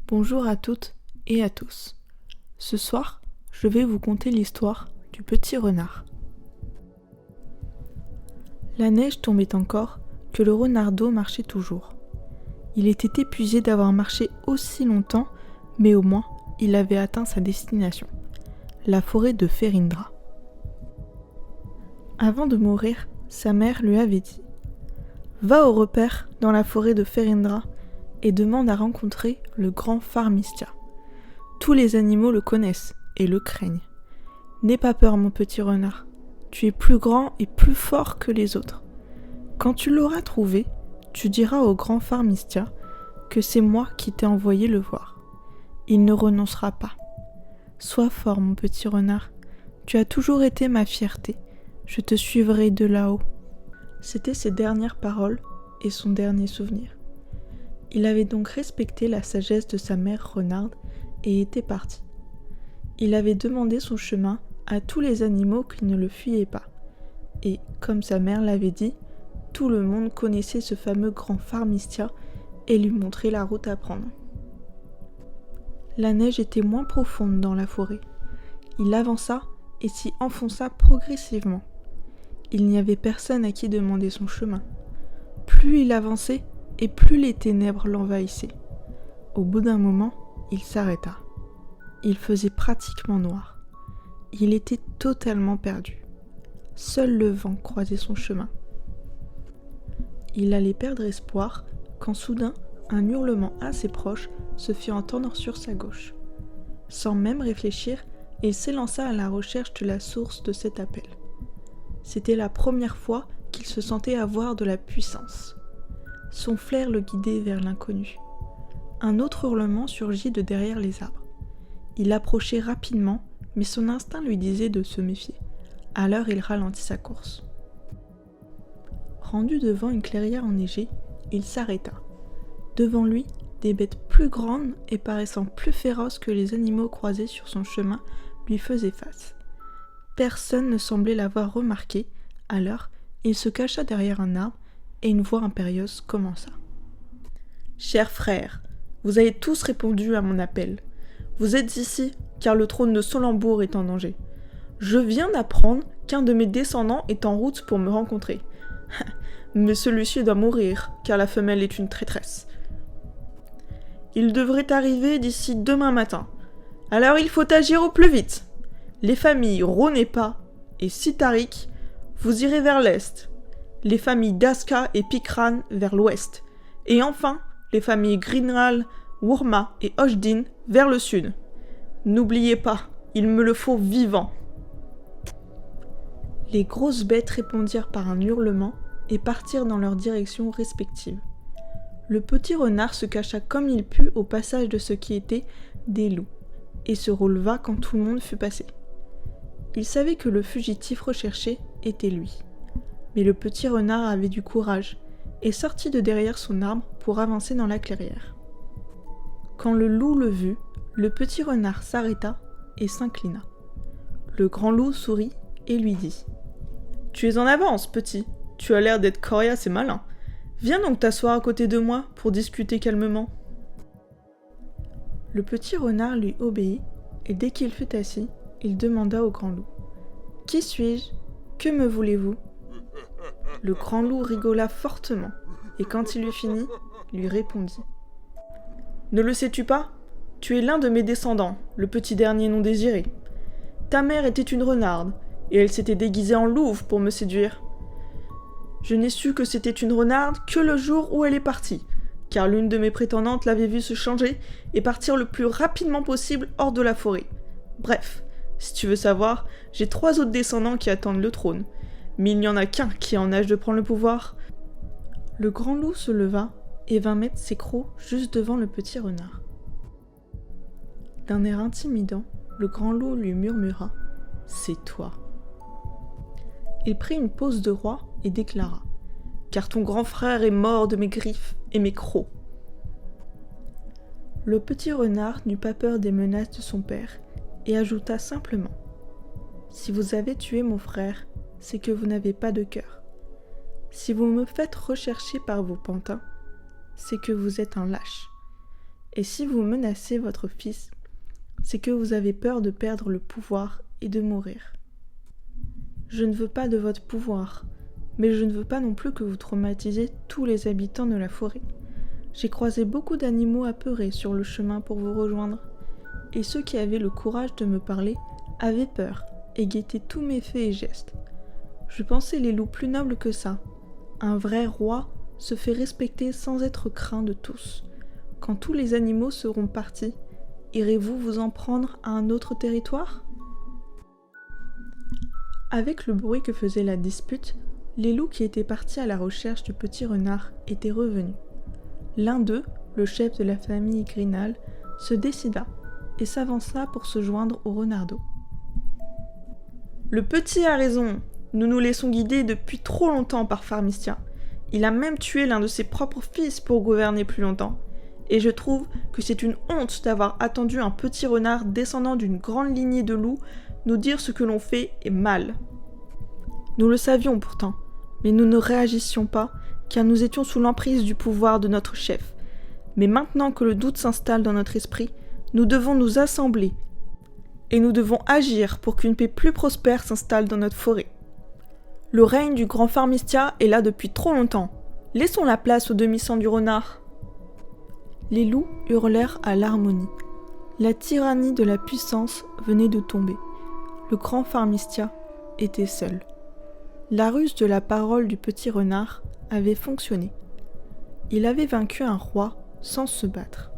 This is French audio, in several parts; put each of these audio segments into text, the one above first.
Bonjour à toutes et à tous. Ce soir, je vais vous conter l'histoire du petit renard. La neige tombait encore que le renardeau marchait toujours. Il était épuisé d'avoir marché aussi longtemps, mais au moins il avait atteint sa destination, la forêt de Férindra. Avant de mourir, sa mère lui avait dit « Va au repère dans la forêt de Férindra et demande à rencontrer le grand Pharmistia. Tous les animaux le connaissent et le craignent. N'aie pas peur, mon petit renard. Tu es plus grand et plus fort que les autres. Quand tu l'auras trouvé, tu diras au grand Pharmistia que c'est moi qui t'ai envoyé le voir. Il ne renoncera pas. Sois fort, mon petit renard. Tu as toujours été ma fierté. Je te suivrai de là-haut. » C'étaient ses dernières paroles et son dernier souvenir. Il avait donc respecté la sagesse de sa mère renarde et était parti. Il avait demandé son chemin à tous les animaux qui ne le fuyaient pas. Et, comme sa mère l'avait dit, tout le monde connaissait ce fameux grand Pharmistia et lui montrait la route à prendre. La neige était moins profonde dans la forêt. Il avança et s'y enfonça progressivement. Il n'y avait personne à qui demander son chemin. Plus il avançait, et plus les ténèbres l'envahissaient. Au bout d'un moment, il s'arrêta. Il faisait pratiquement noir. Il était totalement perdu. Seul le vent croisait son chemin. Il allait perdre espoir quand soudain un hurlement assez proche se fit entendre sur sa gauche. Sans même réfléchir, il s'élança à la recherche de la source de cet appel. C'était la première fois qu'il se sentait avoir de la puissance. Son flair le guidait vers l'inconnu. Un autre hurlement surgit de derrière les arbres. Il approchait rapidement, mais son instinct lui disait de se méfier. Alors il ralentit sa course. Rendu devant une clairière enneigée, il s'arrêta. Devant lui, des bêtes plus grandes et paraissant plus féroces que les animaux croisés sur son chemin lui faisaient face. Personne ne semblait l'avoir remarqué, alors il se cacha derrière un arbre et une voix impérieuse commença. « Chers frères, vous avez tous répondu à mon appel. Vous êtes ici car le trône de Solembourg est en danger. Je viens d'apprendre qu'un de mes descendants est en route pour me rencontrer. Mais celui-ci doit mourir car la femelle est une traîtresse. Il devrait arriver d'ici demain matin. Alors il faut agir au plus vite. Les familles Ronepa et Sitarik, vous irez vers l'est. Les familles Daska et Pikran vers l'ouest. Et enfin, les familles Grinral, Wurma et Oshdin vers le sud. N'oubliez pas, il me le faut vivant. » Les grosses bêtes répondirent par un hurlement et partirent dans leurs directions respectives. Le petit renard se cacha comme il put au passage de ce qui était des loups et se releva quand tout le monde fut passé. Il savait que le fugitif recherché était lui. Mais le petit renard avait du courage et sortit de derrière son arbre pour avancer dans la clairière. Quand le loup le vit, le petit renard s'arrêta et s'inclina. Le grand loup sourit et lui dit « Tu es en avance, petit, tu as l'air d'être coriace et malin. Viens donc t'asseoir à côté de moi pour discuter calmement. » Le petit renard lui obéit et dès qu'il fut assis, il demanda au grand loup « Qui suis-je ? Que me voulez-vous » Le grand loup rigola fortement, et quand il eut fini, lui répondit « Ne le sais-tu pas ? Tu es l'un de mes descendants, le petit dernier non désiré. Ta mère était une renarde, et elle s'était déguisée en louve pour me séduire. Je n'ai su que c'était une renarde que le jour où elle est partie, car l'une de mes prétendantes l'avait vue se changer et partir le plus rapidement possible hors de la forêt. Bref, si tu veux savoir, j'ai 3 autres descendants qui attendent le trône. Mais il n'y en a qu'un qui est en âge de prendre le pouvoir. » Le grand loup se leva et vint mettre ses crocs juste devant le petit renard. D'un air intimidant, le grand loup lui murmura « C'est toi. » Il prit une pose de roi et déclara « Car ton grand frère est mort de mes griffes et mes crocs. » Le petit renard n'eut pas peur des menaces de son père et ajouta simplement « Si vous avez tué mon frère, c'est que vous n'avez pas de cœur. Si vous me faites rechercher par vos pantins, c'est que vous êtes un lâche. Et si vous menacez votre fils, c'est que vous avez peur de perdre le pouvoir et de mourir. Je ne veux pas de votre pouvoir, mais je ne veux pas non plus que vous traumatisez tous les habitants de la forêt. J'ai croisé beaucoup d'animaux apeurés sur le chemin pour vous rejoindre, et ceux qui avaient le courage de me parler avaient peur et guettaient tous mes faits et gestes. Je pensais les loups plus nobles que ça. Un vrai roi se fait respecter sans être craint de tous. Quand tous les animaux seront partis, irez-vous vous en prendre à un autre territoire ? Avec le bruit que faisait la dispute, les loups qui étaient partis à la recherche du petit renard étaient revenus. L'un d'eux, le chef de la famille Grinal, se décida et s'avança pour se joindre au renardeau. « Le petit a raison, nous nous laissons guider depuis trop longtemps par Farmistia. Il a même tué l'un de ses propres fils pour gouverner plus longtemps. Et je trouve que c'est une honte d'avoir attendu un petit renard descendant d'une grande lignée de loups nous dire ce que l'on fait est mal. Nous le savions pourtant, mais nous ne réagissions pas, car nous étions sous l'emprise du pouvoir de notre chef. Mais maintenant que le doute s'installe dans notre esprit, nous devons nous assembler, et nous devons agir pour qu'une paix plus prospère s'installe dans notre forêt. Le règne du grand Farmistia est là depuis trop longtemps. Laissons la place au demi-sang du renard. » Les loups hurlèrent à l'harmonie. La tyrannie de la puissance venait de tomber. Le grand Farmistia était seul. La ruse de la parole du petit renard avait fonctionné. Il avait vaincu un roi sans se battre.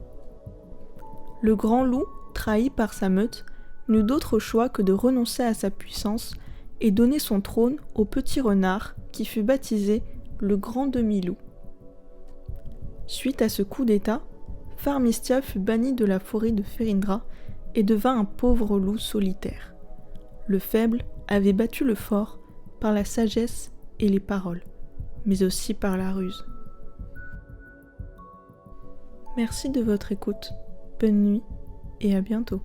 Le grand loup, trahi par sa meute, n'eut d'autre choix que de renoncer à sa puissance et donner son trône au petit renard qui fut baptisé le grand demi-loup. Suite à ce coup d'état, Farmistia fut banni de la forêt de Ferindra et devint un pauvre loup solitaire. Le faible avait battu le fort par la sagesse et les paroles, mais aussi par la ruse. Merci de votre écoute, bonne nuit et à bientôt.